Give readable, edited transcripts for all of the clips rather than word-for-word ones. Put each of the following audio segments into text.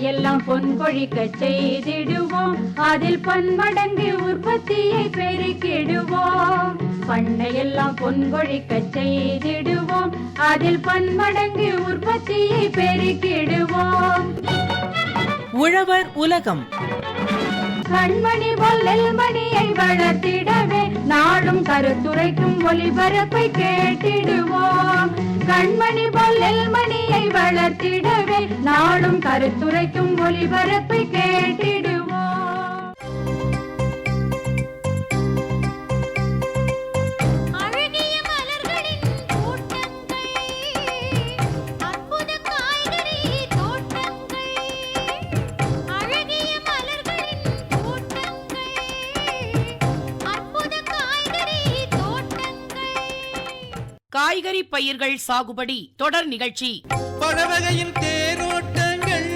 பண்ணையெல்லாம் பொன் கொழிக்க செய்திடுவோம், அதில் பன்மடங்கு உற்பத்தியை பெருக்கிடுவோம். பண்ணையெல்லாம் பொன் கொழிக்க செய்திடுவோம், அதில் பன்மடங்கு உற்பத்தியை பெருக்கிடுவோம். உழவர் உலகம். கண்மணி பொல்லல் மணியை வளர்த்திடவே நாடும் கருத்துரைக்கும் ஒளிபரப்பை கேட்டிடுவோம். கண்மணி பொல்லல் மணியை வளர்த்திடவே நாடும் கருத்துரைக்கும் ஒளிபரப்பை கேட்டிடுவோம். காய்கறி பயிர்கள் சாகுபடி தொடர் நிகழ்ச்சி. பழவகையின் தேரோட்டங்கள்,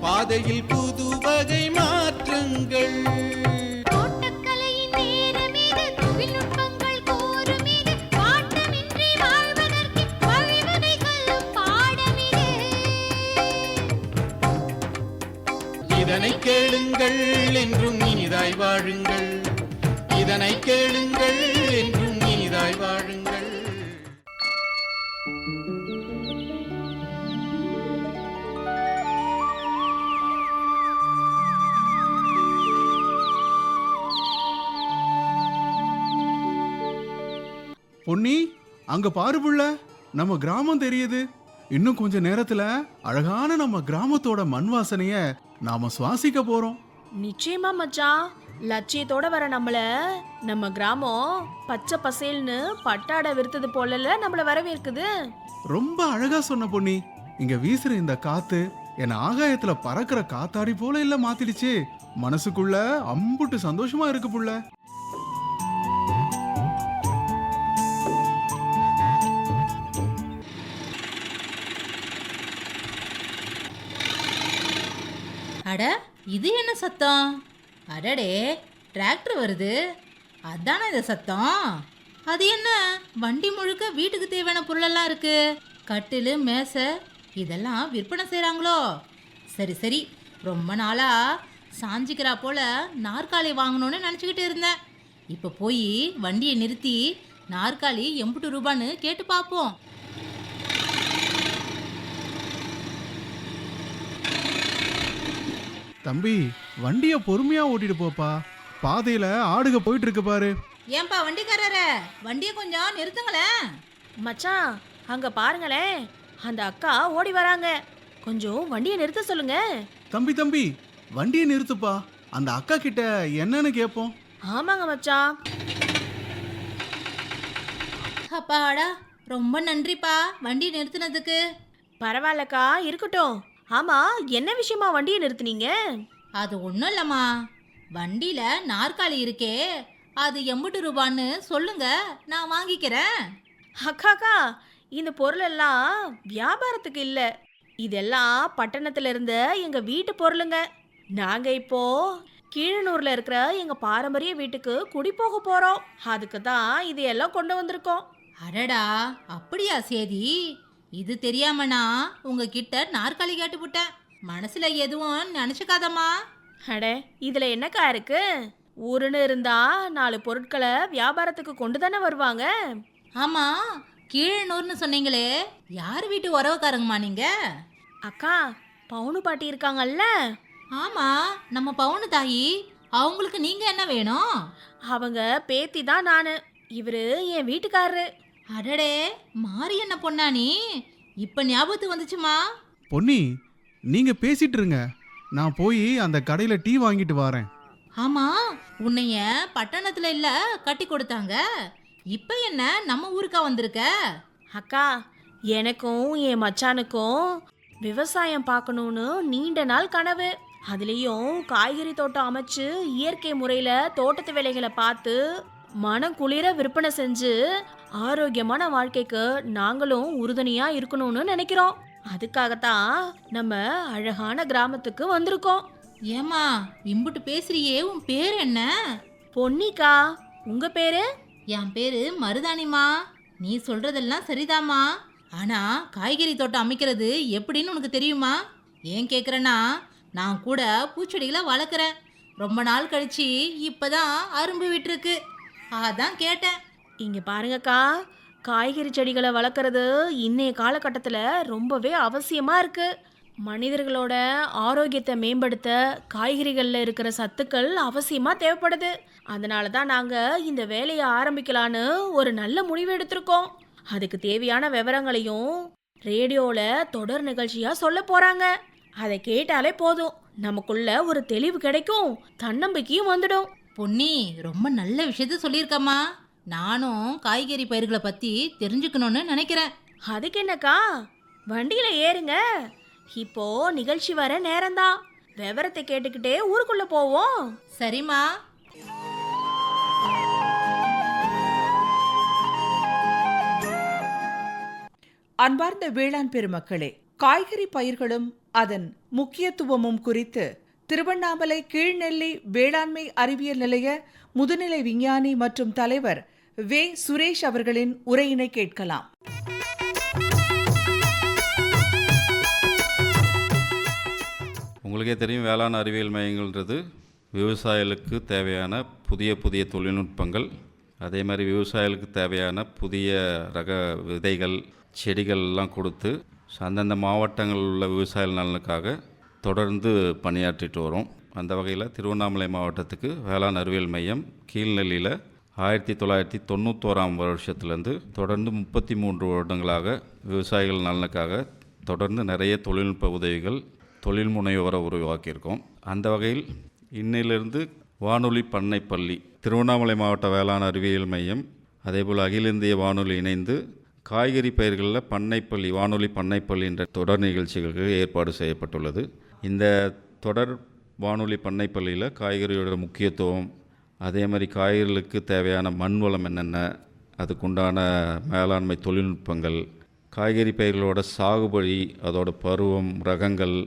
பாதையில் புது வகை மாற்றங்கள், தோட்டக்கலையின் நேரமீது தொழில்நுட்பங்கள் கோருமீது பாட்டமின்றி வாழ்வதற்கு வழிவகைகளும் பாடமிது. இதனை கேளுங்கள் என்றும் இனிதாய் வாழுங்கள், இதனை கேளுங்கள் என்றும் இனிதாய் வாழுங்கள். பொன்னி, அங்க பாரு புள்ள, நம்ம கிராமம் தெரியுது. இன்னும் கொஞ்ச நேரத்துல அழகான நம்ம கிராமத்தோட மண் வாசனைய நாம சுவாசிக்க போறோம். நிச்சயமா மச்சான். லட்சியத்தோட வர நம்மள நம்ம கிராமம் பச்சை பசேல்னு பட்டாட விருத்தது போல நம்மள வரவேற்குது. ரொம்ப அழகா சொன்ன பொன்னி. இங்க வீசுற இந்த காத்து என்ன ஆகாயத்துல பறக்கிற காத்தாடி போல இல்ல மாத்திடுச்சு. மனசுக்குள்ள அம்புட்டு சந்தோஷமா இருக்கு புள்ள. அட, இது என்ன சத்தம்? அடடே, டிராக்டர் வருது. அதானே இந்த சத்தம். அது என்ன, வண்டி முழுக்க வீட்டுக்கு தேவையான பொருளெல்லாம் இருக்கு. கட்டிலு, மேசை இதெல்லாம் விற்பனை செய்கிறாங்களோ? சரி சரி, ரொம்ப நாளா சாஞ்சிக்கிறா போல நாற்காலி வாங்கணும்னு நினச்சிக்கிட்டு இருந்தேன். இப்போ போய் வண்டியை நிறுத்தி நாற்காலி எம்புட்டு ரூபான்னு கேட்டு பார்ப்போம். தம்பி, வண்டிய பொறுமையா ஓட்டிட்டு போப்பா. பாதையில ஆடுக போயிட்டு இருக்கு பாரு. ஏன்பா வண்டிக்காரரே, வண்டியை கொஞ்சம் நிறுத்துங்களேன். மச்சான், அங்க பாருங்களேன், அந்த அக்கா ஓடி வராங்க. கொஞ்சம் வண்டியை நிறுத்த சொல்லுங்க. தம்பி தம்பி, வண்டியை நிறுத்துப்பா. அந்த அக்கா கிட்ட என்னன்னு கேட்போம். ஆமாங்க மச்சான். அப்பாடா, ரொம்ப நன்றிப்பா வண்டியை நிறுத்தினதுக்கு. பரவாயில்லக்கா, இருக்கட்டும். ஆமா, என்ன விஷயமா வண்டியை நிறுத்துனீங்க? அது ஒன்றும் இல்லைம்மா, வண்டியில் நாற்காலி இருக்கே, அது எம்புட்டு ரூபான்னு சொல்லுங்க, நான் வாங்கிக்கிறேன். அக்காக்கா, இந்த பொருள் எல்லாம் வியாபாரத்துக்கு இல்லை. இதெல்லாம் பட்டணத்துல இருந்த எங்க வீட்டு பொருளுங்க. நாங்க இப்போ கீழனூர்ல இருக்கிற எங்க பாரம்பரிய வீட்டுக்கு குடி போக போறோம். அதுக்கு தான் இதையெல்லாம் கொண்டு வந்திருக்கோம். அடடா, அப்படியா சேதி? இது தெரியாமனா உங்ககிட்ட நாற்காலி கேட்டுவிட்டேன். மனசுல எதுவும் நினைச்சுக்காதம்மா. அட, இதுல என்னக்கா இருக்கு? ஊருன்னு இருந்தா 4 பொருட்களை வியாபாரத்துக்கு கொண்டு தானே வருவாங்க. ஆமா, கீழனூர்னு சொன்னீங்களே, யார் வீட்டு உறவுக்காரங்கம்மா நீங்க? அக்கா, பவுனு பாட்டி இருக்காங்கல்ல? ஆமா, நம்ம பவுனு தாயி. அவங்களுக்கு நீங்க என்ன வேணும்? அவங்க பேத்தி தான் நானு. இவரு என் வீட்டுக்காரரு. அடடே, மாறி என்ன பொண்ணா நீ? இப்ப ஞாபகத்துக்கு வந்துச்சுமா. பொன்னி, நீங்க பேசிட்டு இருங்க, நான் போய் அந்த கடையில டீ வாங்கிட்டு வரேன். ஆமா, உன்னைய பட்டணத்துல இல்ல கட்டி கொடுத்தாங்க. இப்ப என்ன நம்ம ஊருக்கா வந்திருக்க? அக்கா, எனக்கும் என் மச்சானுக்கும் விவசாயம் பார்க்கணும்னு நீண்ட நாள் கனவு. அதுலேயும் காய்கறி தோட்டம் அமைச்சு இயற்கை முறையில் தோட்டத்து வேலைகளை பார்த்து மனம் குளிர விற்பனை செஞ்சு ஆரோக்கியமான வாழ்க்கைக்கு நாங்களும் உறுதுணையாக இருக்கணும்னு நினைக்கிறோம். அதுக்காகத்தான் நம்ம அழகான கிராமத்துக்கு வந்திருக்கோம். ஏமா இம்புட்டு பேசுறியே, உன் பேர் என்ன? பொன்னிக்கா. உங்க பேரு? என் பேரு மருதாணிமா. நீ சொல்றதெல்லாம் சரிதாமா. ஆனால் காய்கறி தோட்டம் அமைக்கிறது எப்படின்னு உனக்கு தெரியுமா? ஏன் கேட்குறேன்னா, நான் கூட பூச்செடிகளை வளர்க்குறேன். ரொம்ப நாள் கழிச்சு இப்போதான் அரும்பு விட்டுருக்கு. அதான் கேட்டேன். இங்க பாருங்கக்கா, காய்கறி செடிகளை வளர்க்குறது இன்னைய காலகட்டத்தில் ரொம்பவே அவசியமா இருக்கு. மனிதர்களோட ஆரோக்கியத்தை மேம்படுத்த காய்கறிகளில் இருக்கிற சத்துக்கள் அவசியமா தேவைப்படுது. அதனால தான் நாங்கள் இந்த வேலையை ஆரம்பிக்கலான்னு ஒரு நல்ல முடிவு எடுத்திருக்கோம். அதுக்கு தேவையான விவரங்களையும் ரேடியோவில் தொடர் நிகழ்ச்சியாக சொல்ல போறாங்க. அதை கேட்டாலே போதும், நமக்குள்ள ஒரு தெளிவு கிடைக்கும், தன்னம்பிக்கையும் வந்துடும். பொன்னி, ரொம்ப நல்ல விஷயத்த சொல்லியிருக்கம்மா. நானும் காய்கறி பயிர்களை பற்றி தெரிஞ்சுக்கணும்னு நினைக்கிறேன். அதுக்கு என்னக்கா, வண்டியில ஏறுங்க. இப்போ நிகழ்ச்சி வர நேரம்தான். விவரத்தை கேட்டுக்கிட்டே ஊருக்குள்ள போவோம். சரிம்மா. அன்பார்ந்த வேளாண் பெருமக்களே, காய்கறி பயிர்களும் அதன் முக்கியத்துவமும் குறித்து திருவண்ணாமலை கீழ்நெல்லி வேளாண்மை அறிவியல் நிலைய முதுநிலை விஞ்ஞானி மற்றும் தலைவர் வே. சுரேஷ் அவர்களின் உரையினை கேட்கலாம். உங்களுக்கே தெரியும், வேளாண் அறிவியல் மையங்கள்ன்றது விவசாயிகளுக்கு தேவையான புதிய புதிய தொழில்நுட்பங்கள், அதே மாதிரி விவசாயிகளுக்கு தேவையான புதிய ரக விதைகள், செடிகள் எல்லாம் கொடுத்து அந்தந்த மாவட்டங்களில் உள்ள விவசாய நலனுக்காக தொடர்ந்து பணியாற்றிட்டு வரோம். அந்த வகையில் திருவண்ணாமலை மாவட்டத்துக்கு வேளாண் அறிவியல் மையம் கீழ்நெல்லியில் 1991 வருஷத்துலேருந்து தொடர்ந்து 33 வருடங்களாக விவசாயிகள் நலனுக்காக தொடர்ந்து நிறைய தொழில்நுட்ப உதவிகள், தொழில் முனைவோரை உருவாக்கியிருக்கோம். அந்த வகையில் இன்னிலிருந்து வானொலி பண்ணைப்பள்ளி, திருவண்ணாமலை மாவட்ட வேளாண் அறிவியல் மையம், அதேபோல் அகில இந்திய வானொலி இணைந்து காய்கறி பயிர்களில் பண்ணைப்பள்ளி, வானொலி பண்ணைப்பள்ளி என்ற தொடர் நிகழ்ச்சிகளுக்கு ஏற்பாடு செய்யப்பட்டுள்ளது. இந்த தொடர் வானொலி பண்ணைப்பள்ளியில் காய்கறியோட முக்கியத்துவம், அதே மாதிரி காய்கறிகளுக்கு தேவையான மண் வளம் என்னென்ன, அதுக்குண்டான மேலாண்மை தொழில்நுட்பங்கள், காய்கறி பயிர்களோட சாகுபடி, அதோட பருவம், ரகங்கள்,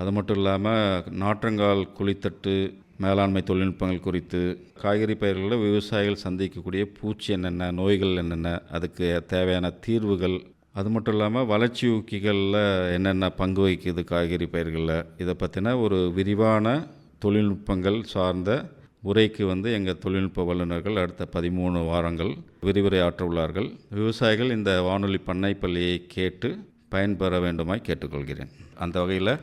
அது மட்டும் இல்லாமல் நாற்றங்கால் குழித்தட்டு மேலாண்மை தொழில்நுட்பங்கள் குறித்து, காய்கறி பயிர்களில் விவசாயிகள் சந்திக்கக்கூடிய பூச்சி என்னென்ன, நோய்கள் என்னென்ன, அதுக்கு தேவையான தீர்வுகள், அது மட்டும் இல்லாமல் வளர்ச்சி ஊக்கிகளில் என்னென்ன பங்கு வகிக்குது காய்கறி பயிர்களில், இதை பற்றின ஒரு விரிவான தொழில்நுட்பங்கள் சார்ந்த உரைக்கு எங்கள் தொழில்நுட்ப வல்லுநர்கள் அடுத்த 13 வாரங்கள் விரிவுரையாற்ற உள்ளார்கள். விவசாயிகள் இந்த வானொலி பண்ணைப்பள்ளியை கேட்டு பயன்பெற வேண்டுமாய் கேட்டுக்கொள்கிறேன். அந்த வகையில்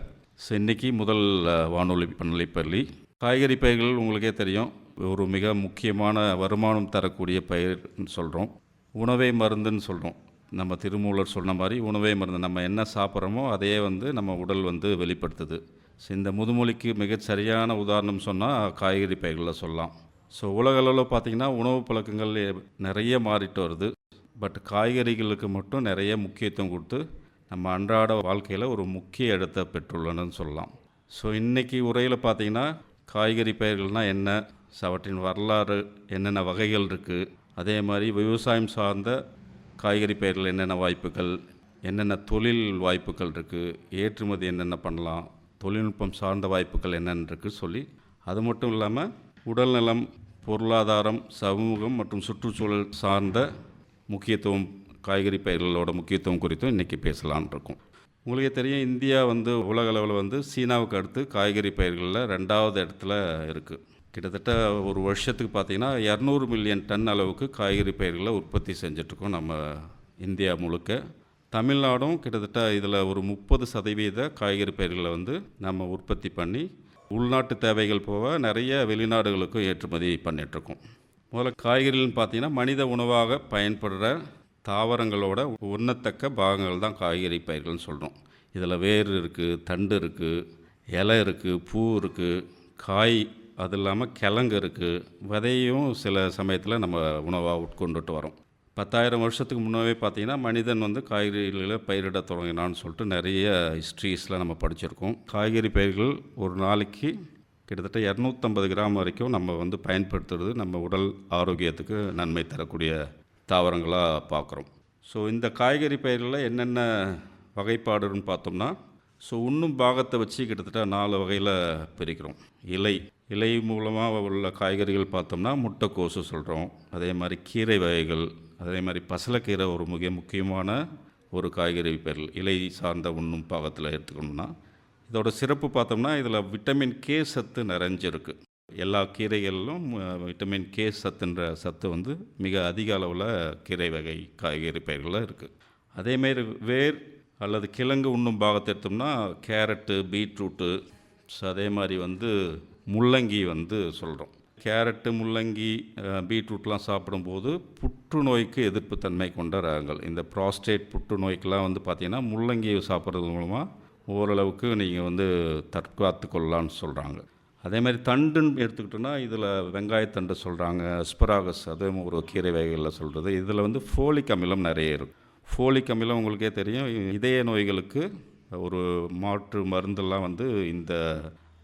இன்றைக்கி முதல் வானொலி பண்ணைப்பள்ளி. காய்கறி பயிர்கள் உங்களுக்கே தெரியும், ஒரு மிக முக்கியமான வருமானம் தரக்கூடிய பயிர்னு சொல்கிறோம். உணவே மருந்துன்னு சொல்கிறோம். நம்ம திருமூலர் சொன்ன மாதிரி உணவே மருந்து. நம்ம என்ன சாப்பிட்றோமோ அதையே நம்ம உடல் வெளிப்படுத்துது. இந்த முதுமொழிக்கு மிகச் சரியான உதாரணம் சொன்னால் காய்கறி பயிர்களில் சொல்லலாம். உலக அளவில் பார்த்திங்கன்னா உணவு பழக்கங்கள் நிறைய மாறிட்டு வருது. பட் காய்கறிகளுக்கு மட்டும் நிறைய முக்கியத்துவம் கொடுத்து நம்ம அன்றாட வாழ்க்கையில் ஒரு முக்கிய இடத்தை பெற்றுள்ளனன்னு சொல்லலாம். இன்றைக்கி உரையில் பார்த்திங்கன்னா காய்கறி பயிர்கள்னால் என்ன, அவற்றின் வரலாறு, என்னென்ன வகைகள் இருக்குது, அதே மாதிரி விவசாயம் சார்ந்த காய்கறி பயிர்கள் என்னென்ன வாய்ப்புகள், என்னென்ன தொழில் வாய்ப்புகள் இருக்குது, ஏற்றுமதி என்னென்ன பண்ணலாம், தொழில்நுட்பம் சார்ந்த வாய்ப்புகள் என்னென்னு இருக்குது சொல்லி, அது மட்டும் இல்லாமல் உடல்நலம், பொருளாதாரம், சமூகம் மற்றும் சுற்றுச்சூழல் சார்ந்த முக்கியத்துவம், காய்கறி பயிர்களோட முக்கியத்துவம் குறித்தும் இன்றைக்கி பேசலான் இருக்கோம். உங்களுக்கே தெரியும், இந்தியா உலக அளவில் சீனாவுக்கு அடுத்து காய்கறி பயிர்களில் 2வது இடத்துல இருக்குது. கிட்டத்தட்ட ஒரு வருஷத்துக்கு பார்த்திங்கன்னா 200 மில்லியன் டன் அளவுக்கு காய்கறி பயிர்களை உற்பத்தி செஞ்சிட்ருக்கோம் நம்ம இந்தியா முழுக்க. தமிழ்நாடும் கிட்டத்தட்ட இதில் ஒரு 30% காய்கறி பயிர்களை நம்ம உற்பத்தி பண்ணி உள்நாட்டு தேவைகள் போக நிறைய வெளிநாடுகளுக்கும் ஏற்றுமதி பண்ணிகிட்ருக்கோம். முதல்ல காய்கறிகள்னு பார்த்திங்கன்னா மனித உணவாக பயன்படுற தாவரங்களோட உண்ணத்தக்க பாகங்கள் தான் காய்கறி பயிர்கள்னு சொல்கிறோம். இதில் வேர் இருக்குது, தண்டு இருக்குது, இலை இருக்குது, பூ இருக்குது, காய், அது இல்லாமல் கிழங்கு இருக்குது, விதையும் சில சமயத்தில் நம்ம உணவாக உட்கொண்டுட்டு வரோம். 10,000 வருஷத்துக்கு முன்னாவே பார்த்திங்கன்னா மனிதன் காய்கறிகளை பயிரிட தொடங்கினான்னு சொல்லிட்டு நிறைய ஹிஸ்ட்ரிஸில் நம்ம படிச்சிருக்கோம். காய்கறி பயிர்கள் ஒரு நாளைக்கு கிட்டத்தட்ட 250 கிராம் வரைக்கும் நம்ம பயன்படுத்துறது நம்ம உடல் ஆரோக்கியத்துக்கு நன்மை தரக்கூடிய தாவரங்களாக பார்க்குறோம். இந்த காய்கறி பயிர்களில் என்னென்ன வகைப்பாடுன்னு பார்த்தோம்னா, உண்ணும் பாகத்தை வச்சு கிட்டத்தட்ட 4 வகையில் பிரிக்கிறோம். இலை மூலமாக உள்ள காய்கறிகள் பார்த்தோம்னா முட்டைக்கோசு சொல்கிறோம். அதே மாதிரி கீரை வகைகள், அதே மாதிரி பசலைக்கீரை ஒரு மிக முக்கியமான ஒரு காய்கறி பயிர்கள் இலை சார்ந்த உண்ணும் பாகத்தில் எடுத்துக்கணும்னா, இதோட சிறப்பு பார்த்தோம்னா இதில் விட்டமின் கே சத்து நிறைஞ்சிருக்கு. எல்லா கீரைகளிலும் விட்டமின் கே சத்துன்ற சத்து வந்து மிக அதிக அளவில் கீரை வகை காய்கறி பயிர்களில் இருக்குது. அதேமாரி வேர் அல்லது கிழங்கு உண்ணும் பாகத்தை எடுத்தோம்னா கேரட்டு, பீட்ரூட்டு, அதே மாதிரி வந்து முள்ளங்கி வந்து சொல்கிறோம். கேரட்டு, முள்ளங்கி, பீட்ரூட்லாம் சாப்பிடும்போது புற்றுநோய்க்கு எதிர்ப்பு தன்மை கொண்ட ரகங்கள். இந்த ப்ராஸ்டேட் புற்றுநோய்க்கெலாம் வந்து பார்த்திங்கன்னா முள்ளங்கியை சாப்பிட்றது மூலமாக ஓரளவுக்கு நீங்கள் வந்து தற்காத்து கொள்ளலான்னு சொல்கிறாங்க. அதே மாதிரி தண்டுன்னு எடுத்துக்கிட்டோன்னா இதில் வெங்காயத்தண்டு சொல்கிறாங்க, அஸ்பராகஸ் அதுவும் ஒரு கீரை வகைகளில் சொல்கிறது. இதில் வந்து ஃபோலிக் அமிலம் நிறைய இருக்குது. ஃபோலிக் அமிலம் உங்களுக்கே தெரியும், இதய நோய்களுக்கு ஒரு மாற்று மருந்தெல்லாம் வந்து இந்த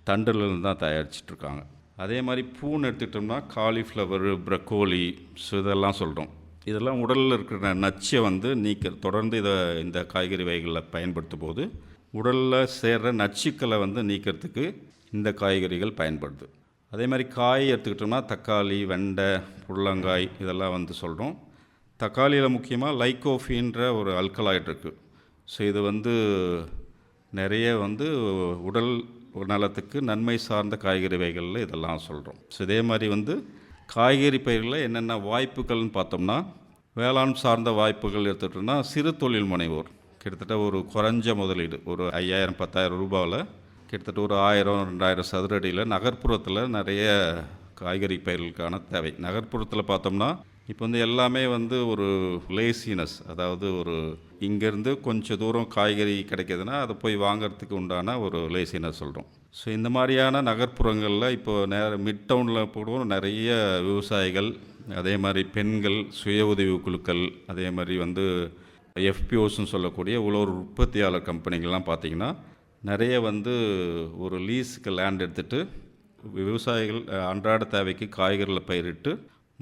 தண்டுலேருந்து தான் தயாரிச்சிட்ருக்காங்க. அதே மாதிரி பூன்னு எடுத்துக்கிட்டோம்னா காலிஃப்ளவர், ப்ரக்கோலி, இதெல்லாம் சொல்கிறோம். இதெல்லாம் உடலில் இருக்கிற நச்சை வந்து தொடர்ந்து இந்த காய்கறி வகைகளில் பயன்படுத்தும் போது உடலில் சேர்கிற நச்சுக்களை வந்து நீக்கிறதுக்கு இந்த காய்கறிகள் பயன்படுது. அதே மாதிரி காய் எடுத்துக்கிட்டோம்னா தக்காளி, வெண்டை, புடலங்காய் இதெல்லாம் வந்து சொல்கிறோம். தக்காளியில் முக்கியமாக லைக்கோஃபின்ற ஒரு அல்கலாய்டு இருக்குது. ஸோ இது வந்து நிறைய வந்து உடல் நலத்துக்கு நன்மை சார்ந்த காய்கறி வகைகளில் இதெல்லாம் சொல்கிறோம். ஸோ இதே மாதிரி வந்து காய்கறி பயிர்களில் என்னென்ன வாய்ப்புகள்னு பார்த்தோம்னா, வேளாண் சார்ந்த வாய்ப்புகள் எடுத்துக்கிட்டோம்னா சிறு தொழில் முனைவோர் கிட்டத்தட்ட ஒரு குறைஞ்ச முதலீடு ஒரு 5000-10,000 ரூபாவில் கிட்டத்தட்ட ஒரு 1000-2000 சதுர அடியில் நகர்ப்புறத்தில் நிறைய காய்கறி பயிர்களுக்கான தேவை. நகர்ப்புறத்தில் பார்த்தோம்னா இப்போ வந்து எல்லாமே வந்து ஒரு லேசினஸ், அதாவது ஒரு இங்கேருந்து கொஞ்சம் தூரம் காய்கறி கிடைக்கிதுன்னா அதை போய் வாங்கிறதுக்கு உண்டான ஒரு லேசினஸ் சொல்கிறோம். ஸோ இந்த மாதிரியான நகர்ப்புறங்களில் இப்போது மிட் டவுனில் கூட நிறைய விவசாயிகள், அதே மாதிரி பெண்கள், சுய உதவி குழுக்கள், அதே மாதிரி வந்து எஃபிஓஸ்ன்னு சொல்லக்கூடிய உழவர் உற்பத்தியாளர் கம்பெனிகள்லாம் பார்த்திங்கன்னா நிறைய வந்து ஒரு லீஸுக்கு லேண்ட் எடுத்துகிட்டு விவசாயிகள் அன்றாட தேவைக்கு காய்கறிகளை பயிரிட்டு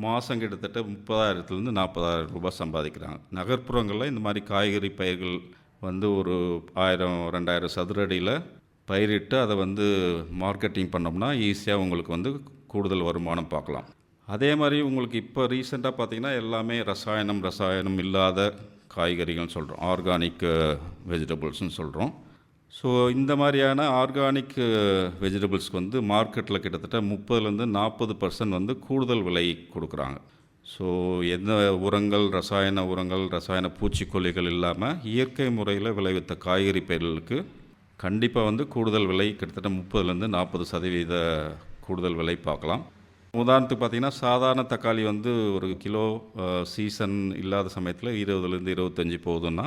மாதம் கிட்டத்தட்ட 30,000 40,000 ரூபாய் சம்பாதிக்கிறாங்க. நகர்ப்புறங்களில் இந்த மாதிரி காய்கறி பயிர்கள் வந்து ஒரு 1000-2000 சதுர அடியில் பயிரிட்டு அதை வந்து மார்க்கெட்டிங் பண்ணோம்னா ஈஸியாக உங்களுக்கு வந்து கூடுதல் வருமானம் பார்க்கலாம். அதே மாதிரி உங்களுக்கு இப்போ ரீசெண்டாக பார்த்திங்கன்னா எல்லாமே ரசாயனம் இல்லாத காய்கறிகள்னு சொல்கிறோம், ஆர்கானிக் வெஜிடபிள்ஸ்னு சொல்கிறோம். ஸோ இந்த மாதிரியான ஆர்கானிக் வெஜிடபிள்ஸ்க்கு வந்து மார்க்கெட்டில் கிட்டத்தட்ட 30-40% வந்து கூடுதல் விலை கொடுக்குறாங்க. ஸோ எந்த உரங்கள், ரசாயன பூச்சிக்கொல்லிகள் இல்லாமல் இயற்கை முறையில் விளைவித்த காய்கறி பயிர்களுக்கு கண்டிப்பாக வந்து கூடுதல் விலை கிட்டத்தட்ட 30-40% கூடுதல் விலை பார்க்கலாம். உதாரணத்துக்கு பார்த்திங்கன்னா சாதாரண தக்காளி வந்து ஒரு கிலோ சீசன் இல்லாத சமயத்தில் 20-25 போகுதுன்னா,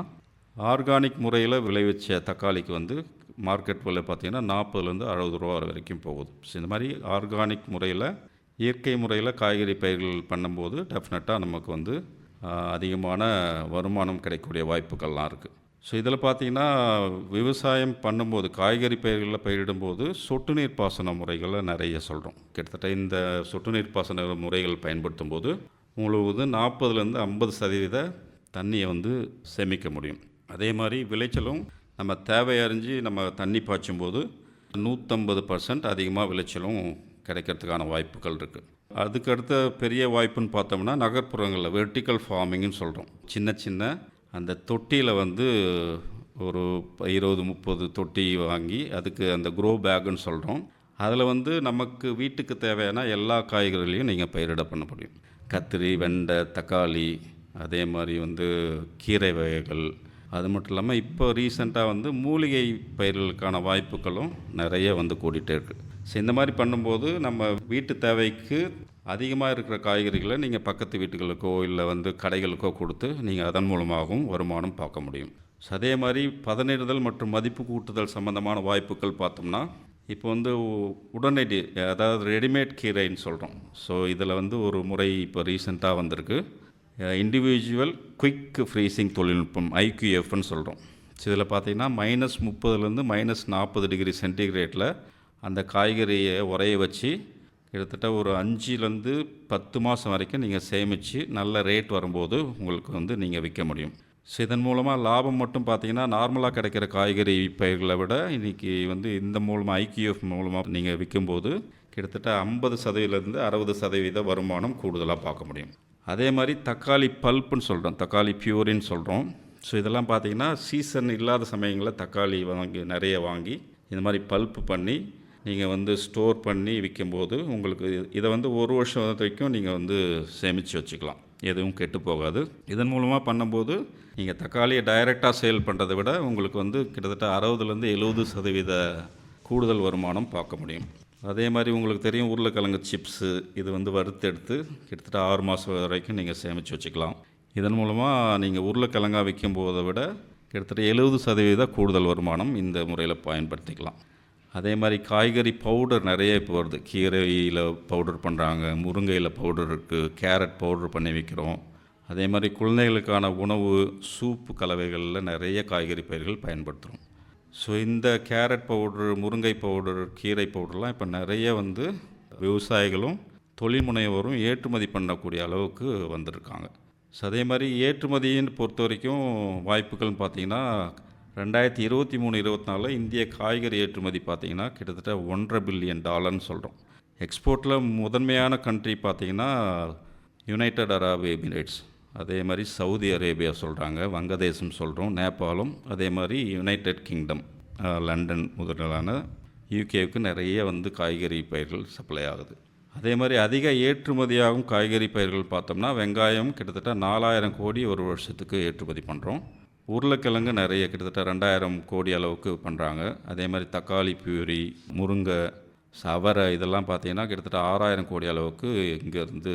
ஆர்கானிக் முறையில் விளைவிச்ச தக்காளிக்கு வந்து மார்க்கெட் விலை பார்த்திங்கன்னா 40-60 ரூபா வரைக்கும் போகுது. ஸோ இந்த மாதிரி ஆர்கானிக் முறையில், இயற்கை முறையில் காய்கறி பயிர்கள் பண்ணும்போது டெஃபினட்டாக நமக்கு வந்து அதிகமான வருமானம் கிடைக்கக்கூடிய வாய்ப்புகள்லாம் இருக்குது. ஸோ இதில் பார்த்திங்கன்னா விவசாயம் பண்ணும்போது, காய்கறி பயிர்களில் பயிரிடும்போது சொட்டு நீர் பாசன முறைகளை நிறைய சொல்கிறோம். கிட்டத்தட்ட இந்த சொட்டு நீர் பாசன முறைகள் பயன்படுத்தும் போது உங்களுக்கு 40-50% தண்ணியை வந்து சேமிக்க முடியும். அதே மாதிரி விளைச்சலும் நம்ம தேவை அறிஞ்சு நம்ம தண்ணி பாய்ச்சும் போது 150% அதிகமாக விளைச்சலும் கிடைக்கிறதுக்கான வாய்ப்புகள் இருக்குது. அதுக்கடுத்த பெரிய வாய்ப்புன்னு பார்த்தோம்னா நகர்ப்புறங்களில் வெர்டிக்கல் ஃபார்மிங்னு சொல்கிறோம். சின்ன அந்த தொட்டியில் வந்து ஒரு 20-30 தொட்டி வாங்கி அதுக்கு அந்த க்ரோ பேக்குன்னு சொல்கிறோம். அதில் வந்து நமக்கு வீட்டுக்கு தேவையான எல்லா காய்கறிகளையும் நீங்கள் பயிரிட பண்ண முடியும். கத்திரி, வெண்டை, தக்காளி, அதே மாதிரி வந்து கீரை வகைகள், அது மட்டும் இல்லாமல் இப்போ ரீசெண்டாக வந்து மூலிகை பயிர்களுக்கான வாய்ப்புகளும் நிறைய வந்து கூடிகிட்டே இருக்குது. ஸோ இந்த மாதிரி பண்ணும்போது நம்ம வீட்டு தேவைக்கு அதிகமாக இருக்கிற காய்கறிகளை நீங்கள் பக்கத்து வீட்டுகளுக்கோ இல்லை வந்து கடைகளுக்கோ கொடுத்து நீங்கள் அதன் மூலமாகவும் வருமானம் பார்க்க முடியும். ஸோ அதே மாதிரி பதனிடுதல் மற்றும் மதிப்பு கூட்டுதல் சம்மந்தமான வாய்ப்புகள் பார்த்தோம்னா இப்போ வந்து உடனடி, அதாவது ரெடிமேட் கீரைன்னு சொல்கிறோம். ஸோ இதில் வந்து ஒரு முறை இப்போ ரீசெண்டாக வந்திருக்கு, இண்டிவிஜுவல் குயிக் ஃப்ரீசிங் தொழில்நுட்பம், IQFன்னு சொல்கிறோம். ஸோ இதில் பார்த்திங்கன்னா -30 -40 டிகிரி சென்டிகிரேட்டில் அந்த காய்கறியை உரைய வச்சு கிட்டத்தட்ட ஒரு 5-10 மாதம் வரைக்கும் நீங்கள் சேமித்து நல்ல ரேட் வரும்போது உங்களுக்கு வந்து நீங்கள் விற்க முடியும். ஸோ இதன் மூலமாக லாபம் மட்டும் பார்த்திங்கன்னா நார்மலாக கிடைக்கிற காய்கறி பயிர்களை விட இன்றைக்கி வந்து இந்த மூலமாக IQF மூலமாக நீங்கள் விற்கும்போது கிட்டத்தட்ட 50%-60% வருமானம் கூடுதலாக பார்க்க முடியும். அதே மாதிரி தக்காளி பல்ப்புன்னு சொல்கிறோம், தக்காளி பியூரின்னு சொல்கிறோம். ஸோ இதெல்லாம் பார்த்தீங்கன்னா சீசன் இல்லாத சமயங்களில் தக்காளி நிறைய வாங்கி இந்த மாதிரி பல்ப்பு பண்ணி நீங்கள் வந்து ஸ்டோர் பண்ணி விற்கும்போது உங்களுக்கு இதை வந்து ஒரு வருஷம் வரைக்கும் நீங்கள் வந்து சேமித்து வச்சுக்கலாம், எதுவும் கெட்டு போகாது. இதன் மூலமாக பண்ணும்போது நீங்கள் தக்காளியை டைரெக்டாக சேல் பண்ணுறதை விட உங்களுக்கு வந்து கிட்டத்தட்ட 60-70% கூடுதல் வருமானம் பார்க்க முடியும். அதே மாதிரி உங்களுக்கு தெரியும் உருளைக்கிழங்கு சிப்ஸு, இது வந்து வறுத்தெடுத்து கிட்டத்தட்ட 6 மாதம் வரைக்கும் நீங்கள் சேமித்து வச்சுக்கலாம். இதன் மூலமாக நீங்கள் உருளைக்கிழங்கா விற்கும் போதை விட கிட்டத்தட்ட 70% கூடுதல் வருமானம் இந்த முறையில் பயன்படுத்திக்கலாம். அதே மாதிரி காய்கறி பவுடர் நிறைய இப்போ வருது. கீரையில் பவுடர் பண்ணுறாங்க, முருங்கையில் பவுடர் இருக்குது, கேரட் பவுடர் பண்ணி விற்கிறோம். அதே மாதிரி குழந்தைகளுக்கான உணவு சூப்பு கலவைகளில் நிறைய காய்கறி பயிர்கள் பயன்படுத்துகிறோம். ஸோ இந்த கேரட் பவுடர், முருங்கை பவுடர், கீரை பவுடர்லாம் இப்போ நிறைய வந்து விவசாயிகளும் தொழில் முனைவோரும் ஏற்றுமதி பண்ணக்கூடிய அளவுக்கு வந்திருக்காங்க. ஸோ அதே மாதிரி ஏற்றுமதின்னு பொறுத்த வரைக்கும் வாய்ப்புகள்னு பார்த்திங்கன்னா 2023-24 இந்திய காய்கறி ஏற்றுமதி பார்த்திங்கன்னா கிட்டத்தட்ட $1.5 பில்லியன் சொல்கிறோம். எக்ஸ்போர்ட்டில் முதன்மையான கண்ட்ரி பார்த்திங்கன்னா யுனைடெட் அரபு எமிரேட்ஸ், அதே மாதிரி சவுதி அரேபியா சொல்கிறாங்க, வங்கதேசம் சொல்கிறோம், நேபாளம், அதே மாதிரி யுனைடெட் கிங்டம், லண்டன் முதலான யூகேவுக்கு நிறைய வந்து காய்கறி பயிர்கள் சப்ளை ஆகுது. அதே மாதிரி அதிக ஏற்றுமதியாகும் காய்கறி பயிர்கள் பார்த்தோம்னா வெங்காயம் கிட்டத்தட்ட 4000 கோடி ஒரு வருஷத்துக்கு ஏற்றுமதி பண்ணுறோம். உருளைக்கிழங்கு நிறைய கிட்டத்தட்ட 2000 கோடி அளவுக்கு பண்ணுறாங்க. அதே மாதிரி தக்காளி பியூரி, முருங்கை, அவரை இதெல்லாம் பார்த்திங்கன்னா கிட்டத்தட்ட 6000 கோடி அளவுக்கு இங்கேருந்து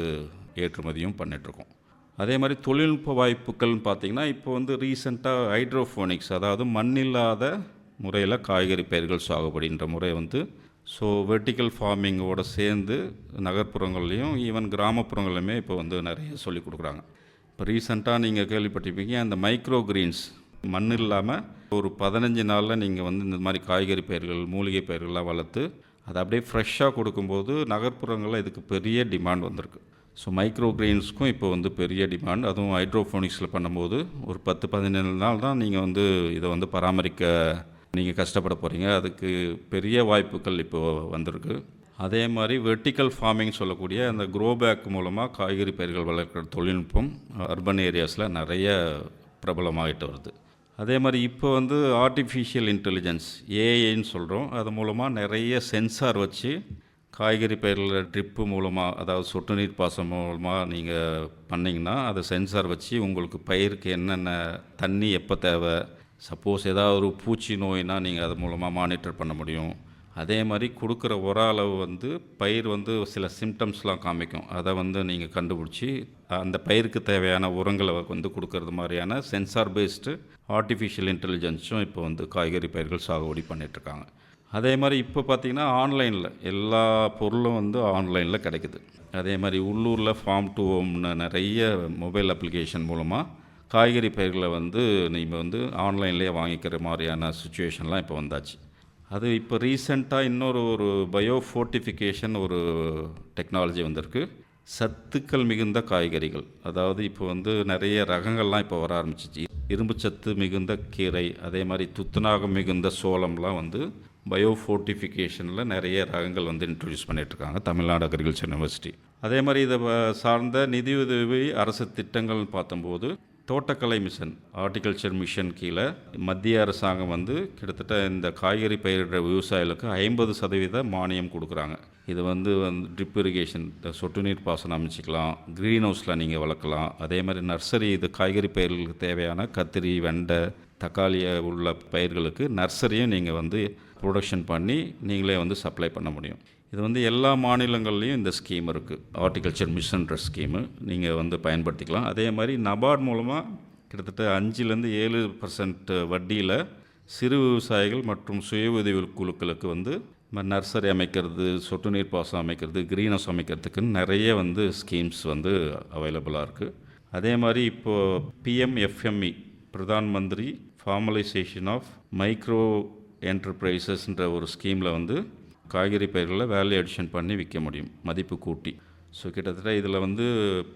ஏற்றுமதியும் பண்ணிகிட்ருக்கோம். அதே மாதிரி தொழில்நுட்ப வாய்ப்புகள்னு பார்த்திங்கன்னா இப்போ வந்து ரீசெண்டாக ஹைட்ரோஃபோனிக்ஸ், அதாவது மண்ணில்லாத முறையில் காய்கறி பயிர்கள் சாகுபடின்ற முறை வந்து ஸோ வெர்டிக்கல் ஃபார்மிங்கோடு சேர்ந்து நகர்ப்புறங்கள்லேயும் ஈவன் கிராமப்புறங்கள்லையுமே இப்போ வந்து நிறைய சொல்லிக் கொடுக்குறாங்க. இப்போ ரீசெண்டாக நீங்கள் கேள்விப்பட்டிருப்பீங்க, அந்த மைக்ரோ கிரீன்ஸ் மண் இல்லாமல் ஒரு 15 நாளில் நீங்கள் வந்து இந்த மாதிரி காய்கறி பயிர்கள், மூலிகை பயிர்கள்லாம் வளர்த்து அதை அப்படியே ஃப்ரெஷ்ஷாக கொடுக்கும்போது நகர்ப்புறங்களில் இதுக்கு பெரிய டிமாண்ட் வந்திருக்கு. ஸோ மைக்ரோ கிரெயின்ஸ்க்கும் இப்போ வந்து பெரிய டிமாண்ட், அதுவும் ஹைட்ரோஃபோனிக்ஸில் பண்ணும்போது ஒரு 10-15 நாள் தான் நீங்கள் வந்து இதை வந்து பராமரிக்க நீங்கள் கஷ்டப்பட போகிறீங்க. அதுக்கு பெரிய வாய்ப்புகள் இப்போது வந்திருக்கு. அதே மாதிரி வெர்டிக்கல் ஃபார்மிங் சொல்லக்கூடிய அந்த க்ரோ பேக் மூலமாக காய்கறி பயிர்கள் வளர்க்குற தொழில்நுட்பம் அர்பன் ஏரியாஸில் நிறைய பிரபலமாகிட்டு வருது. அதே மாதிரி இப்போ வந்து ஆர்டிஃபிஷியல் இன்டெலிஜென்ஸ், ஏஐன்னு சொல்கிறோம், அது மூலமாக நிறைய சென்சார் வச்சு காய்கறி பயிரில் ட்ரிப்பு மூலமாக, அதாவது சொட்டு நீர் பாசனம் மூலமாக நீங்கள் பண்ணிங்கன்னா அது சென்சார் வச்சு உங்களுக்கு பயிருக்கு என்னென்ன தண்ணி எப்போ தேவை, சப்போஸ் ஏதாவது ஒரு பூச்சி நோய்னா நீங்கள் அது மூலமாக மானிட்டர் பண்ண முடியும். அதே மாதிரி கொடுக்குற உர அளவு வந்து பயிர் வந்து சில சிம்டம்ஸ்லாம் காமிக்கும், அதை வந்து நீங்கள் கண்டுபிடிச்சி அந்த பயிருக்கு தேவையான உரங்களை வந்து கொடுக்கறது மாதிரியான சென்சார் பேஸ்டு ஆர்டிஃபிஷியல் இன்டெலிஜென்ஸும் இப்போ வந்து காய்கறி பயிர்கள் சாகுபடி பண்ணிகிட்ருக்காங்க. அதே மாதிரி இப்போ பார்த்திங்கன்னா ஆன்லைனில் எல்லா பொருளும் வந்து ஆன்லைனில் கிடைக்குது. அதே மாதிரி உள்ளூரில் ஃபார்ம் டு ஹோம்னு நிறைய மொபைல் அப்ளிகேஷன் மூலமாக காய்கறி பயிர்களை வந்து நீங்கள் வந்து ஆன்லைன்லேயே வாங்கிக்கிற மாதிரியான சுச்சுவேஷன்லாம் இப்போ வந்தாச்சு. அது இப்போ ரீசெண்டாக இன்னொரு பயோ ஃபோர்ட்டிஃபிகேஷன் ஒரு டெக்னாலஜி வந்திருக்கு. சத்துக்கள் மிகுந்த காய்கறிகள், அதாவது இப்போ வந்து நிறைய ரகங்கள்லாம் இப்போ வர ஆரம்பிச்சிச்சு. இரும்பு சத்து மிகுந்த கீரை, அதே மாதிரி துத்தநாகம் மிகுந்த சோளம்லாம் வந்து பயோ ஃபோர்ட்டிஃபிகேஷனில் நிறைய ரகங்கள் வந்து இன்ட்ரடியூஸ் பண்ணிகிட்ருக்காங்க தமிழ்நாடு அக்ரிகல்ச்சர் யூனிவர்சிட்டி. அதே மாதிரி இதை சார்ந்த நிதியுதவி அரசு திட்டங்கள்னு பார்த்தம்போது தோட்டக்கலை மிஷன், ஹார்டிகல்ச்சர் மிஷன் கீழே மத்திய அரசாங்கம் வந்து கிட்டத்தட்ட இந்த காய்கறி பயிரிடுற விவசாயிகளுக்கு 50% மானியம் கொடுக்குறாங்க. இது வந்து ட்ரிப் இரிகேஷன், சொட்டு நீர் பாசனம் அமைச்சிக்கலாம், க்ரீன் ஹவுஸில் நீங்கள் வளர்க்கலாம். அதே மாதிரி நர்சரி, இது காய்கறி பயிர்களுக்கு தேவையான கத்திரி, வெண்டை, தக்காளி உள்ள பயிர்களுக்கு நர்சரியும் நீங்கள் வந்து ப்ரொடக்ஷன் பண்ணி நீங்களே வந்து சப்ளை பண்ண முடியும். இது வந்து எல்லா மாநிலங்கள்லேயும் இந்த ஸ்கீம் இருக்குது, ஹார்டிகல்ச்சர் மிஷன்ற ஸ்கீமு நீங்கள் வந்து பயன்படுத்திக்கலாம். அதே மாதிரி நபார்ட் மூலமாக கிட்டத்தட்ட 5-7% வட்டியில் சிறு விவசாயிகள் மற்றும் சுய உதவி குழுக்களுக்கு வந்து நர்சரி அமைக்கிறது, சொட்டு நீர் பாசனம் அமைக்கிறது, க்ரீன் ஹவுஸ் அமைக்கிறதுக்குன்னு நிறைய வந்து ஸ்கீம்ஸ் வந்து அவைலபிளாக இருக்குது. அதே மாதிரி இப்போது PMFME, Pradhan Mantri formalisation of micro என்டர்பிரைசஸ்ன்ற ஒரு ஸ்கீமில் வந்து காய்கறி பயிர்களில் வேல்யூ அடிஷன் பண்ணி விற்க முடியும், மதிப்பு கூட்டி. ஸோ கிட்டத்தட்ட இதில் வந்து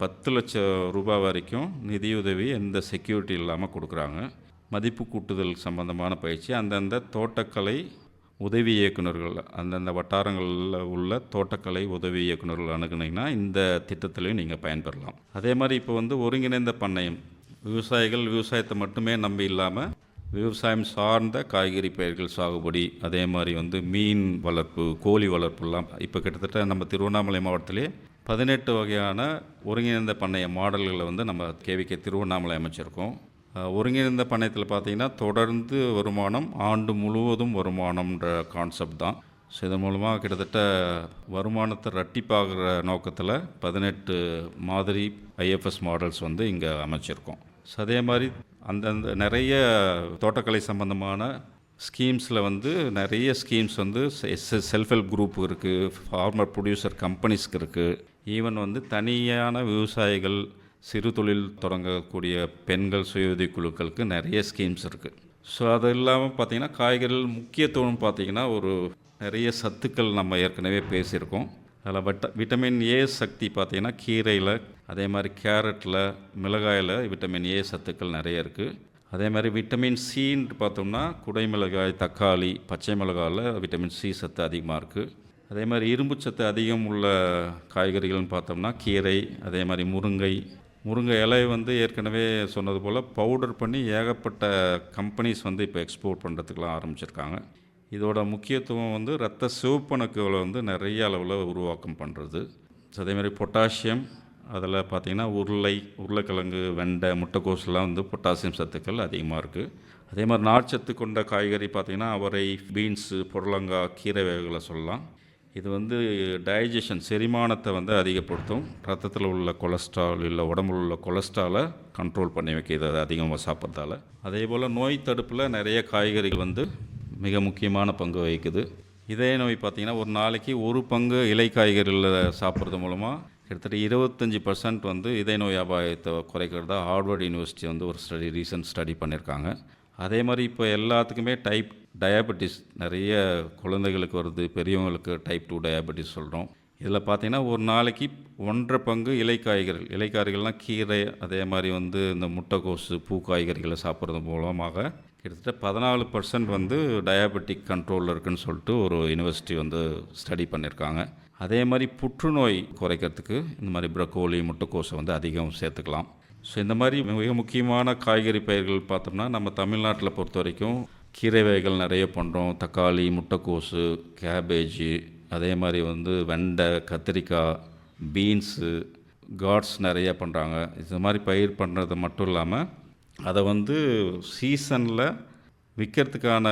10 லட்சம் ரூபாய் வரைக்கும் நிதியுதவி எந்த செக்யூரிட்டி இல்லாமல் கொடுக்குறாங்க. மதிப்பு கூட்டுதல் சம்பந்தமான பயிற்சி அந்தந்த தோட்டக்கலை உதவி இயக்குநர்கள், அந்தந்த வட்டாரங்களில் உள்ள தோட்டக்கலை உதவி இயக்குநர்கள் அணுகுனீங்கன்னா இந்த திட்டத்திலையும் நீங்கள் பயன்பெறலாம். அதே மாதிரி இப்போ வந்து ஒருங்கிணைந்த பண்ணையம், விவசாயிகள் விவசாயத்தை மட்டுமே நம்பி இல்லாமல் விவசாயம் சார்ந்த காய்கறி பயிர்கள் சாகுபடி, அதே மாதிரி வந்து மீன் வளர்ப்பு, கோழி வளர்ப்புலாம் இப்போ கிட்டத்தட்ட நம்ம திருவண்ணாமலை மாவட்டத்திலே 18 வகையான ஒருங்கிணைந்த பண்ணைய மாடல்களை வந்து நம்ம கேவிகே திருவண்ணாமலை அமைச்சிருக்கோம். ஒருங்கிணைந்த பண்ணையத்தில் பார்த்திங்கன்னா தொடர்ந்து வருமானம், ஆண்டு முழுவதும் வருமானம்ன்ற கான்செப்ட் தான். ஸோ இதன் மூலமாக கிட்டத்தட்ட வருமானத்தை ரெட்டிப்பாகிற நோக்கத்தில் 18 மாதிரி ஐஎஃப்எஸ் மாடல்ஸ் வந்து இங்கே அமைச்சிருக்கோம். ஸோ அதே மாதிரி அந்தந்த நிறைய தோட்டக்கலை சம்பந்தமான ஸ்கீம்ஸில் வந்து நிறைய ஸ்கீம்ஸ் வந்து செல்ஃப் ஹெல்ப் குரூப் இருக்குது, ஃபார்மர் ப்ரொடியூசர் கம்பெனிஸ்க்கு இருக்குது, ஈவன் வந்து தனியான விவசாயிகள், சிறு தொழில் தொடங்கக்கூடிய பெண்கள் சுய குழுக்களுக்கு நிறைய ஸ்கீம்ஸ் இருக்குது. ஸோ அது இல்லாமல் பார்த்திங்கன்னா காய்கறிகள் முக்கியத்துவம் பார்த்திங்கன்னா ஒரு நிறைய சத்துக்கள் நம்ம ஏற்கனவே பேசியிருக்கோம். அதில் விட்டமின் ஏ சக்தி பார்த்திங்கன்னா கீரையில், அதே மாதிரி கேரட்டில், மிளகாயில் விட்டமின் ஏ சத்துக்கள் நிறைய இருக்குது. அதே மாதிரி விட்டமின் சின்னு பார்த்தோம்னா குடைமிளகாய், தக்காளி, பச்சை மிளகாயில் விட்டமின் சி சத்து அதிகமாக இருக்குது. அதே மாதிரி இரும்பு சத்து அதிகம் உள்ள காய்கறிகள்னு பார்த்தோம்னா கீரை, அதே மாதிரி முருங்கை இலை வந்து ஏற்கனவே சொன்னது போல் பவுடர் பண்ணி ஏகப்பட்ட கம்பெனிஸ் வந்து இப்போ எக்ஸ்போர்ட் பண்ணுறதுக்கெலாம் ஆரம்பிச்சிருக்காங்க. இதோட முக்கியத்துவம் வந்து இரத்த சிவப்பணுக்களை வந்து நிறைய அளவில் உருவாக்கம் பண்ணுறது. அதே மாதிரி பொட்டாசியம், அதில் பார்த்திங்கன்னா உருளைக்கிழங்கு, வெண்டை, முட்டைக்கோஸ்லாம் வந்து பொட்டாசியம் சத்துக்கள் அதிகமாக இருக்குது. அதே மாதிரி நார்ச்சத்து கொண்ட காய்கறி பார்த்திங்கன்னா அவரை, பீன்ஸு, புடலங்காய், கீரை வகைகளை சொல்லலாம். இது வந்து டைஜஷன், செரிமானத்தை வந்து அதிகப்படுத்தும். ரத்தத்தில் உள்ள கொலஸ்ட்ரால் இல்லை உடம்புல உள்ள கொலஸ்ட்ராலை கண்ட்ரோல் பண்ணி வைக்கிறது அது அதிகமாக சாப்பிட்றதால. அதே போல் நோய் தடுப்பில் நிறைய காய்கறிகள் வந்து மிக முக்கியமான பங்கு வகிக்குது. இதய நோய் பார்த்திங்கன்னா ஒரு நாளைக்கு ஒரு பங்கு இலை காய்கறிகளில் சாப்பிட்றது மூலமாக கிட்டத்தட்ட 25% வந்து இதய நோய் அபாயத்தை குறைக்கிறதா ஹார்வர்ட் யூனிவர்சிட்டி வந்து ஒரு ரீசன்ட் ஸ்டடி பண்ணியிருக்காங்க. அதே மாதிரி இப்போ எல்லாத்துக்குமே டயபெட்டிஸ் நிறைய குழந்தைகளுக்கு வருது, பெரியவங்களுக்கு டைப் 2 டயபெட்டிஸ் சொல்கிறோம். இதில் பார்த்திங்கன்னா ஒரு நாளைக்கு 1.5 பங்கு இலைக்காய்கறிகள்னால் கீரை, அதே மாதிரி வந்து இந்த முட்டைக்கோசு, பூ காய்கறிகளை சாப்பிட்றது மூலமாக கிட்டத்தட்ட 14% வந்து டயபெட்டிக் கண்ட்ரோலில் இருக்குதுன்னு சொல்லிட்டு ஒரு யூனிவர்சிட்டி வந்து ஸ்டடி பண்ணியிருக்காங்க. அதே மாதிரி புற்றுநோய் குறைக்கிறதுக்கு இந்த மாதிரி ப்ரக்கோலி, முட்டைக்கோஸை வந்து அதிகம் சேர்த்துக்கலாம். ஸோ இந்த மாதிரி மிக முக்கியமான காய்கறி பயிர்கள் பார்த்தோம்னா நம்ம தமிழ்நாட்டில் பொறுத்த வரைக்கும் கீரை வகைகள் நிறைய பண்ணுறோம். தக்காளி, முட்டைக்கோசு, கேபேஜு, அதே மாதிரி வந்து வெண்டை, கத்திரிக்காய், பீன்ஸு, கார்ட்ஸ் நிறைய பண்ணுறாங்க. இந்த மாதிரி பயிர் பண்ணுறது மட்டும் இல்லாமல் அதை வந்து சீசனில் விற்கிறதுக்கான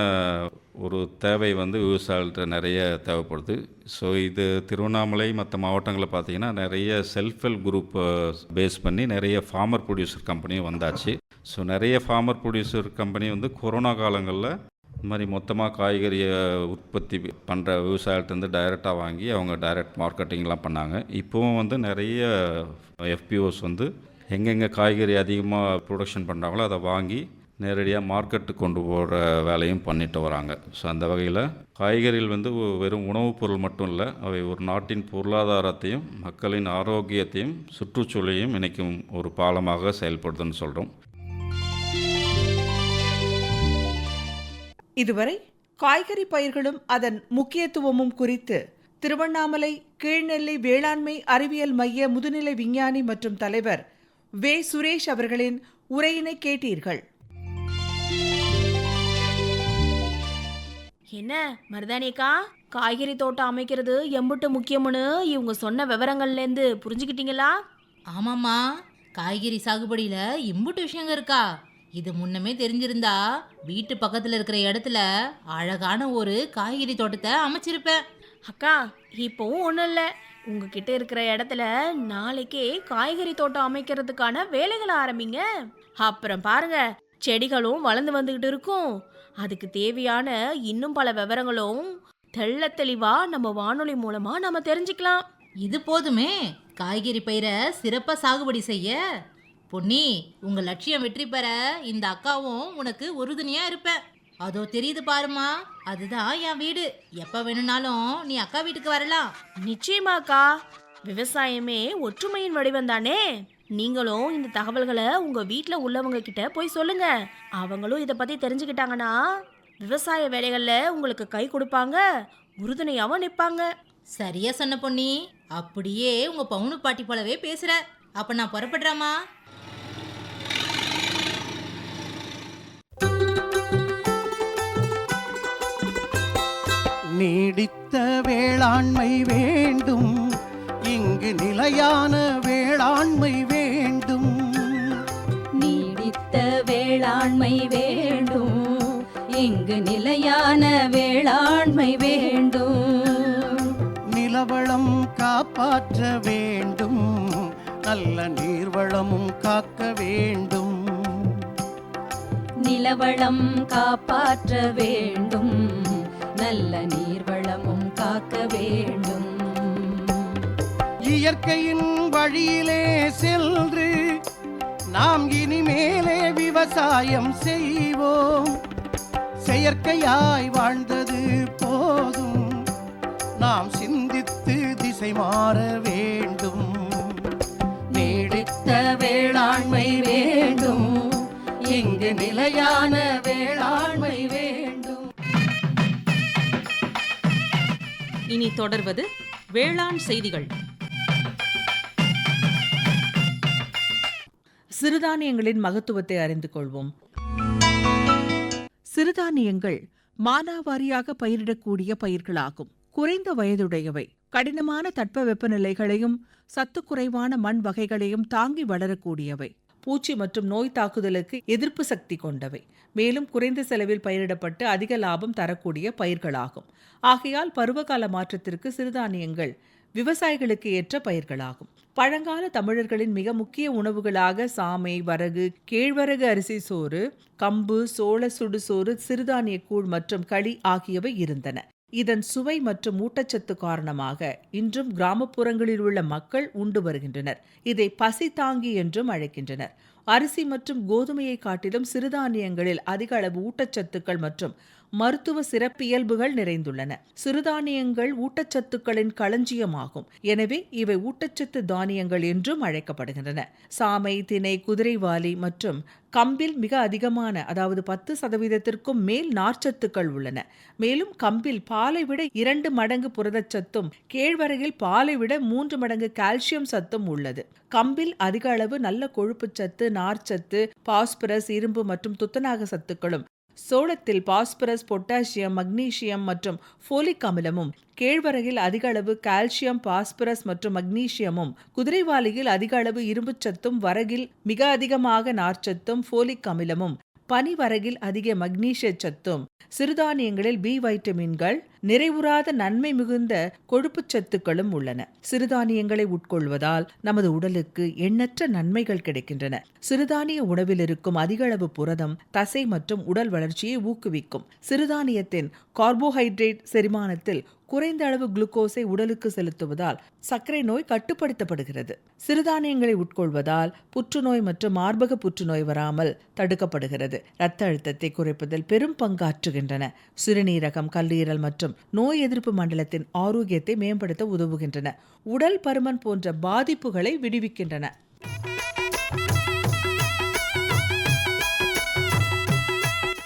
ஒரு தேவை வந்து விவசாயிகள்கிட்ட நிறைய தேவைப்படுது. ஸோ இது திருவண்ணாமலை மற்ற மாவட்டங்களில் பார்த்திங்கன்னா நிறைய செல்ஃப் ஹெல்ப் குரூப் பேஸ் பண்ணி நிறைய ஃபார்மர் ப்ரொடியூசர் கம்பெனியும் வந்தாச்சு. ஸோ நிறைய ஃபார்மர் ப்ரொடியூசர் கம்பெனி வந்து கொரோனா காலங்களில் இந்த மாதிரி மொத்தமாக காய்கறியை உற்பத்தி பண்ணுற விவசாயிகிட்டேருந்து டைரெக்டாக வாங்கி அவங்க டைரக்ட் மார்க்கெட்டிங்லாம் பண்ணாங்க. இப்போவும் வந்து நிறைய எஃபிஓஸ் வந்து எங்கெங்கே காய்கறி அதிகமாக ப்ரொடக்ஷன் பண்ணுறாங்களோ அதை வாங்கி நேரடியாக மார்க்கெட்டுக்கு கொண்டு போகிற வேலையும் பண்ணிட்டு வராங்க. ஸோ அந்த வகையில் காய்கறிகள் வந்து வெறும் உணவுப் பொருள் மட்டும் இல்லை, அவை ஒரு நாட்டின் பொருளாதாரத்தையும் மக்களின் ஆரோக்கியத்தையும் சுற்றுச்சூழலையும் இணைக்கும் ஒரு பாலமாக செயல்படுதுன்னு சொல்கிறோம். இதுவரை காய்கறி பயிர்களும் அதன் முக்கியத்துவமும் குறித்து திருவண்ணாமலை கீழ்நெல்லி வேளாண்மை அறிவியல் மைய முதுநிலை விஞ்ஞானி மற்றும் தலைவர் வே. சுரேஷ் அவர்களின் உரையினை கேட்டீர்கள். என்ன மருதானிக்கா, காய்கறி தோட்டம் அமைக்கிறது எம்புட்டு முக்கியம்னு இவங்க சொன்ன விவரங்கள்லேருந்து புரிஞ்சுக்கிட்டீங்களா? ஆமாம்மா, காய்கறி சாகுபடியில் இம்புட்டு விஷயங்க இருக்கா? இது முன்னமே தெரிஞ்சிருந்தா வீட்டு பக்கத்தில் இருக்கிற இடத்துல அழகான ஒரு காய்கறி தோட்டத்தை அமைச்சிருப்பேன். அக்கா, இப்போவும் ஒன்றும் இல்லை, உங்ககிட்ட இருக்கிற இடத்துல நாளைக்கே காய்கறி தோட்டம் அமைக்கிறதுக்கான வேலைகளை ஆரம்பிங்க. அப்புறம் பாருங்க, செடிகளும் வளர்ந்து வந்துக்கிட்டு இருக்கும். அதுக்கு தேவையான இன்னும் பல விவரங்களும் தெள்ள தெளிவா நம்ம வானொலி மூலமா நம்ம தெரிஞ்சுக்கலாம். இது போதுமே காய்கறி பயிரை சிறப்பாக சாகுபடி செய்ய. பொன்னி, உங்க லட்சியம் வெற்றி பெற இந்த அக்காவும் உனக்கு உறுதுணையா இருப்பேன். அதோ தெரியுது பாருமா, அதுதான் என் வீடு. எப்ப வேணும்னாலும் நீ அக்கா வீட்டுக்கு வரலாம். நிச்சயமாக்கா, விவசாயமே ஒற்றுமையின் வடிவம் தானே. நீங்களும் இந்த தகவல்களை உங்க வீட்டுல உள்ளவங்க கிட்ட போய் சொல்லுங்க. அவங்களும் இதை பத்தி தெரிஞ்சுக்கிட்டாங்கன்னா விவசாய வேலைகள்ல உங்களுக்கு கை கொடுப்பாங்க, உறுதுணையாவும் நிற்பாங்க. சரியா சொன்ன பொன்னி, அப்படியே உங்க பவுனு பாட்டி போலவே பேசுற. அப்ப நான் புறப்படுறேம்மா. நீடித்த வேளாண்மை வேண்டும், இங்கு நிலையான வேளாண்மை வேண்டும். நீடித்த வேளாண்மை வேண்டும், இங்கு நிலையான வேளாண்மை வேண்டும். நிலவளம் காப்பாற்ற வேண்டும், நல்ல நீர்வளமும் காக்க வேண்டும். நிலவளம் காப்பாற்ற வேண்டும், நல்ல நீர்வளமும் காக்க வேண்டும். இயற்கையின் வழியிலே சென்று நாம் இனிமேலே விவசாயம் செய்வோம். செயற்கையாய் வாழ்ந்தது போதும், நாம் சிந்தித்து திசை மாற வேண்டும். நீடித்த வேளாண்மை வேண்டும், இங்கு நிலையான வேளாண்மை வேண்டும். இனி தொடர்வது வேளாண் செய்திகள். சிறுதானியங்களின் மகத்துவத்தை அறிந்து கொள்வோம். சிறுதானியங்கள் மானாவாரியாக பயிரிடக்கூடிய பயிர்களாகும். குறைந்த வயதுடையவை, கடினமான தட்பவெப்ப நிலைகளையும் சத்து குறைவான மண் வகைகளையும் தாங்கி வளரக்கூடியவை, பூச்சி மற்றும் நோய் தாக்குதலுக்கு எதிர்ப்பு சக்தி கொண்டவை, மேலும் குறைந்த செலவில் பயிரிடப்பட்டு அதிக லாபம் தரக்கூடிய பயிர்களாகும். ஆகையால் பருவகால மாற்றத்திற்கு சிறுதானியங்கள் விவசாயிகளுக்கு ஏற்ற பயிர்களாகும். பழங்கால தமிழர்களின் மிக முக்கிய உணவுகளாக சாமை, வரகு, கேழ்வரகு அரிசி சோறு, கம்பு, சோள சுடுசோறு, சிறுதானிய கூழ் மற்றும் களி ஆகியவை இருந்தன. இதன் சுவை மற்றும் ஊட்டச்சத்து காரணமாக இன்றும் கிராமப்புறங்களில் உள்ள மக்கள் உண்டு வருகின்றனர். இதை பசி தாங்கி என்றும் அழைக்கின்றனர். அரிசி மற்றும் கோதுமையை காட்டிலும் சிறுதானியங்களில் அதிக அளவு ஊட்டச்சத்துக்கள் மற்றும் மருத்துவ சிறப்பியல்புகள் நிறைந்துள்ளன. சிறுதானியங்கள் ஊட்டச்சத்துக்களின் களஞ்சியமாகும். எனவே இவை ஊட்டச்சத்து தானியங்கள் என்றும் அழைக்கப்படுகின்றன. சாமை, திணை, குதிரைவாலி மற்றும் கம்பில் மிக அதிகமான, அதாவது 10% மேல் நார்ச்சத்துக்கள் உள்ளன. மேலும் கம்பில் பாலை விட 2 மடங்கு புரதச்சத்தும், கேழ்வரகில் பாலை விட 3 மடங்கு கால்சியம் சத்தும் உள்ளது. கம்பில் அதிக அளவு நல்ல கொழுப்புச்சத்து, நார்ச்சத்து, பாஸ்பரஸ், இரும்பு மற்றும் துத்தநாக சத்துக்களும், சோளத்தில் பாஸ்பரஸ், பொட்டாசியம், மக்னீசியம் மற்றும் ஃபோலிக் அமிலமும், கேழ்வரகில் அதிக அளவு கால்சியம், பாஸ்பரஸ் மற்றும் மக்னீசியமும், குதிரைவாலியில் அதிக அளவு இரும்புச்சத்தும், வரகில் மிக அதிகமாக நார்ச்சத்தும், ஃபோலிக் அமிலமும், பனிவரகில் அதிக மக்னீசிய சத்தும், சிறுதானியங்களில் பி வைட்டமின்கள், நிறைவுறாத நன்மை மிகுந்த கொழுப்புச் சத்துக்களும் உள்ளன. சிறுதானியங்களை உட்கொள்வதால் நமது உடலுக்கு எண்ணற்ற நன்மைகள் கிடைக்கின்றன. சிறுதானிய உணவில் இருக்கும் அதிக அளவு புரதம் தசை மற்றும் உடல் வளர்ச்சியை ஊக்குவிக்கும். சிறுதானியத்தின் கார்போஹைட்ரேட் செரிமானத்தில் குறைந்த அளவு குளுக்கோஸை உடலுக்கு செலுத்துவதால் சர்க்கரை நோய் கட்டுப்படுத்தப்படுகிறது. சிறுதானியங்களை உட்கொள்வதால் புற்றுநோய் மற்றும் மார்பக புற்றுநோய் வராமல் தடுக்கப்படுகிறது. இரத்த அழுத்தத்தை குறைப்பதில் பெரும் பங்காற்றுகின்றன. சிறுநீரகம், கல்லீரல் மற்றும் நோய் எதிர்ப்பு மண்டலத்தின் ஆரோக்கியத்தை மேம்படுத்த உதவுகின்றன. உடல் பருமன் போன்ற பாதிப்புகளை விடுவிக்கின்றன.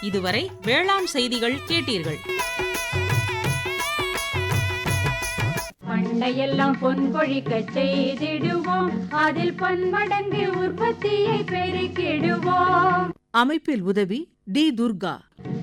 இதுவரை வேளாண் செய்திகள் கேட்டீர்கள். பண்டையெல்லாம் பொன் கொழிக்க செய்திடுவோம், அதில் பன்மடங்கு உற்பத்தியை பெருக்கிடுவோம். அமைப்பில் உதவி டி. துர்கா.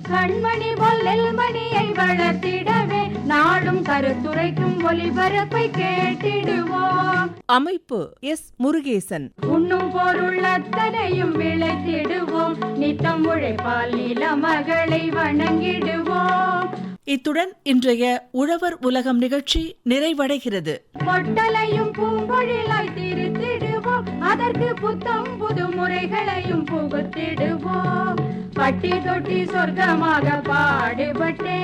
கண்மணி பொல்லில் மணியை வளர்த்திடவே நாடும் கருத்துரைக்கும் ஒலிபரப்பை கேட்டிடுவோம். அமைப்பு எஸ். முருகேசன். உண்ணும் பொருள் அத்தனையும் விளைத்திடுவோம், நித்தம் உழைப்பால் நில மகளை வணங்கிடுவோம். இத்துடன் இன்றைய உழவர் உலகம் நிகழ்ச்சி நிறைவடைகிறது. பொட்டலையும் பூங்கொழிலாய் திருத்திடுவோம், அதற்கு புத்தம் புது முறைகளையும் புகுத்திடுவோம். பட்டி தொட்டி சொர்க்கமாக பாடுபட்டே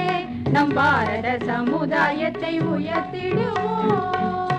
நம் பாரத சமுதாயத்தை உயர்த்திடுவோம்.